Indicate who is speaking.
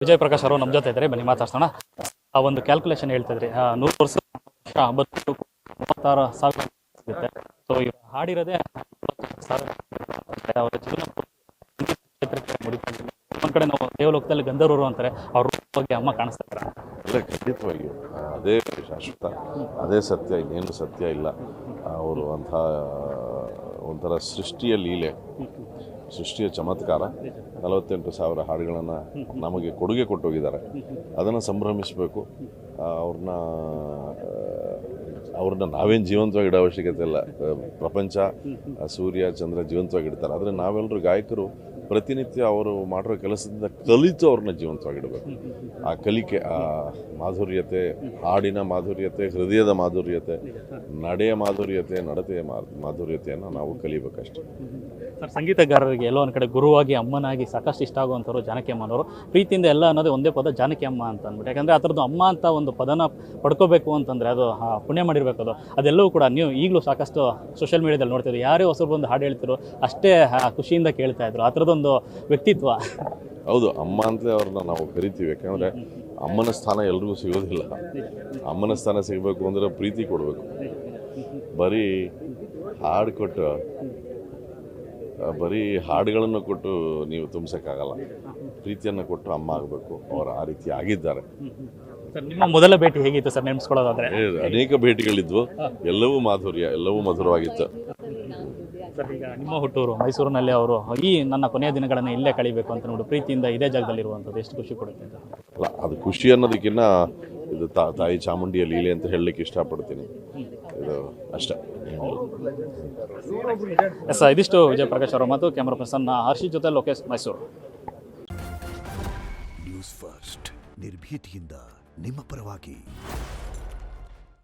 Speaker 1: ವಿಜಯ್ ಪ್ರಕಾಶ್ ಅವರು ನಮ್ಮ ಜೊತೆ ಇದ್ದಾರೆ, ಬನ್ನಿ ಮಾತಾಡ್ಸೋಣ. ಆ ಒಂದು ಕ್ಯಾಲ್ಕುಲೇಷನ್ ಹೇಳ್ತಾ ಇದ್ರಿ, 100 ವರ್ಷ 36,000 ಸಿಗುತ್ತೆ. ಸೊ ಇವ್ರು ಹಾಡಿರೋದೇ 40,000 ಅವರ ಜೀವನ ಕ್ಷೇತ್ರಕ್ಕೆ ಮುಡಿಕೊಂಡಿಲ್ಲ. ಒಂದ್ ಕಡೆ ನಾವು ದೇವಲೋಕದಲ್ಲಿ ಗಂಧರ್ವರು ಅಂತಾರೆ, ಅವ್ರ ಬಗ್ಗೆ ಅಮ್ಮ ಕಾಣಿಸ್ತಾ ಇದ್ದಾರೆ.
Speaker 2: ಇಲ್ಲ, ಖಂಡಿತವಾಗಿಯೂ ಅದೇ ಶಾಶ್ವತ, ಅದೇ ಸತ್ಯ, ಇನ್ನೇನು ಸತ್ಯ ಇಲ್ಲ. ಅವರು ಒಂಥರ ಸೃಷ್ಟಿಯ ಲೀಲೆ, ಸೃಷ್ಟಿಯ ಚಮತ್ಕಾರ. 48,000 ಹಾಡುಗಳನ್ನು ನಮಗೆ ಕೊಡುಗೆ ಕೊಟ್ಟೋಗಿದ್ದಾರೆ. ಅದನ್ನು ಸಂಭ್ರಮಿಸಬೇಕು. ಅವ್ರನ್ನ ನಾವೇನು ಜೀವಂತವಾಗಿ ಇಡೋ ಅವಶ್ಯಕತೆ ಇಲ್ಲ. ಪ್ರಪಂಚ, ಸೂರ್ಯ ಚಂದ್ರ ಜೀವಂತವಾಗಿಡ್ತಾರೆ. ಆದರೆ ನಾವೆಲ್ಲರೂ ಗಾಯಕರು ಪ್ರತಿನಿತ್ಯ ಅವರು ಮಾಡಿರೋ ಕೆಲಸದಿಂದ ಕಲಿತು ಅವ್ರನ್ನ ಜೀವಂತವಾಗಿಡಬೇಕು. ಆ ಕಲಿಕೆ, ಆ ಮಾಧುರ್ಯತೆ, ಹಾಡಿನ ಮಾಧುರ್ಯತೆ, ಹೃದಯದ ಮಾಧುರ್ಯತೆ, ನಡೆಯ ಮಾಧುರ್ಯತೆ, ನಡತೆಯ ಮಾಧುರ್ಯತೆಯನ್ನು ನಾವು ಕಲಿಬೇಕಷ್ಟೆ.
Speaker 1: ಸರ್, ಸಂಗೀತಗಾರರಿಗೆ ಎಲ್ಲೋ ಒಂದು ಕಡೆ ಗುರುವಾಗಿ ಅಮ್ಮನಾಗಿ ಸಾಕಷ್ಟು ಇಷ್ಟ ಆಗುವಂಥವ್ರು ಜಾನಕಿ ಅಮ್ಮನವರು. ಪ್ರೀತಿಯಿಂದ ಎಲ್ಲ ಅನ್ನೋದೇ ಒಂದೇ ಪದ, ಜಾನಕಿ ಅಮ್ಮ ಅಂತ ಅಂದ್ಬಿಟ್ಟು. ಯಾಕಂದರೆ ಆ ಥರದ್ದು ಅಮ್ಮ ಅಂತ ಒಂದು ಪದನ ಪಡ್ಕೋಬೇಕು ಅಂತಂದರೆ ಅದು ಪುಣ್ಯ ಮಾಡಿರಬೇಕು. ಅದೆಲ್ಲವೂ ಕೂಡ ನೀವು ಈಗಲೂ ಸಾಕಷ್ಟು ಸೋಷಿಯಲ್ ಮೀಡಿಯಾದಲ್ಲಿ ನೋಡ್ತಿದ್ರು, ಯಾರೇ ಹೊಸರು ಬಂದು ಹಾಡು ಹೇಳ್ತಿದ್ರು ಅಷ್ಟೇ ಖುಷಿಯಿಂದ ಕೇಳ್ತಾ ಇದ್ರು. ಆ ಥರದೊಂದು ವ್ಯಕ್ತಿತ್ವ.
Speaker 2: ಹೌದು, ಅಮ್ಮ ಅಂತಲೇ ಅವ್ರನ್ನ ನಾವು ಕರಿತೀವಿ. ಯಾಕಂದರೆ ಅಮ್ಮನ ಸ್ಥಾನ ಎಲ್ರಿಗೂ ಸಿಗೋದಿಲ್ಲ. ಅಮ್ಮನ ಸ್ಥಾನ ಸಿಗಬೇಕು ಅಂದರೆ ಪ್ರೀತಿ ಕೊಡಬೇಕು. ಬರೀ ಹಾಡು ಕೊಟ್ಟು, ಬರೀ ಹಾಡುಗಳನ್ನು ಕೊಟ್ಟು ನೀವು ತುಂಬಿಸೋಕ್ಕಾಗಲ್ಲ. ಪ್ರೀತಿಯನ್ನು ಕೊಟ್ಟು ಅಮ್ಮ ಆಗಬೇಕು. ಅವರು ಆ ರೀತಿ ಆಗಿದ್ದಾರೆ.
Speaker 1: ಸರ್, ನಿಮ್ಮ ಮೊದಲ ಭೇಟಿ ಹೇಗಿತ್ತು ಸರ್, ನೆನೆಸ್ಕೊಳ್ಳೋದಾದ್ರೆ?
Speaker 2: ಅನೇಕ ಭೇಟಿಗಳಿದ್ವು, ಎಲ್ಲವೂ ಮಾಧುರ್ಯ, ಎಲ್ಲವೂ ಮಧುರವಾಗಿತ್ತು.
Speaker 1: ಸರ್, ಈಗ ನಿಮ್ಮ ಹುಟ್ಟೂರು ಮೈಸೂರಿನಲ್ಲಿ ಅವರು ಈ ನನ್ನ ಕೊನೆಯ ದಿನಗಳನ್ನು ಇಲ್ಲೇ ಕಳಿಬೇಕು ಅಂತ ನೋಡಿ ಪ್ರೀತಿಯಿಂದ ಇದೇ ಜಾಗದಲ್ಲಿ ಇರುವಂಥದ್ದು ಎಷ್ಟು ಖುಷಿ ಕೊಡುತ್ತೆ ಅಂತ?
Speaker 2: ಅಲ್ಲ, ಅದು ಖುಷಿ ಅನ್ನೋದಕ್ಕಿಂತ ಇದು ತಾಯಿ ಚಾಮುಂಡಿಯ ಲೀಲೆ ಅಂತ ಹೇಳಲಿಕ್ಕೆ ಇಷ್ಟಪಡ್ತೀನಿ. ಇದು ಅಷ್ಟೇ.
Speaker 1: ಎಸ್, ಇದಿಷ್ಟು ವಿಜಯ್ ಪ್ರಕಾಶ್ ಅವರ ಮತ್ತು ಕ್ಯಾಮರಾ ಪರ್ಸನ್ ಹರ್ಷಿತ್ ಜೊತೆ ಲೋಕೇಶ್, ಮೈಸೂರು.
Speaker 3: ನ್ಯೂಸ್ ಫಸ್ಟ್, ನಿರ್ಭೀತಿಯಿಂದ ನಿಮ್ಮ ಪರವಾಗಿ.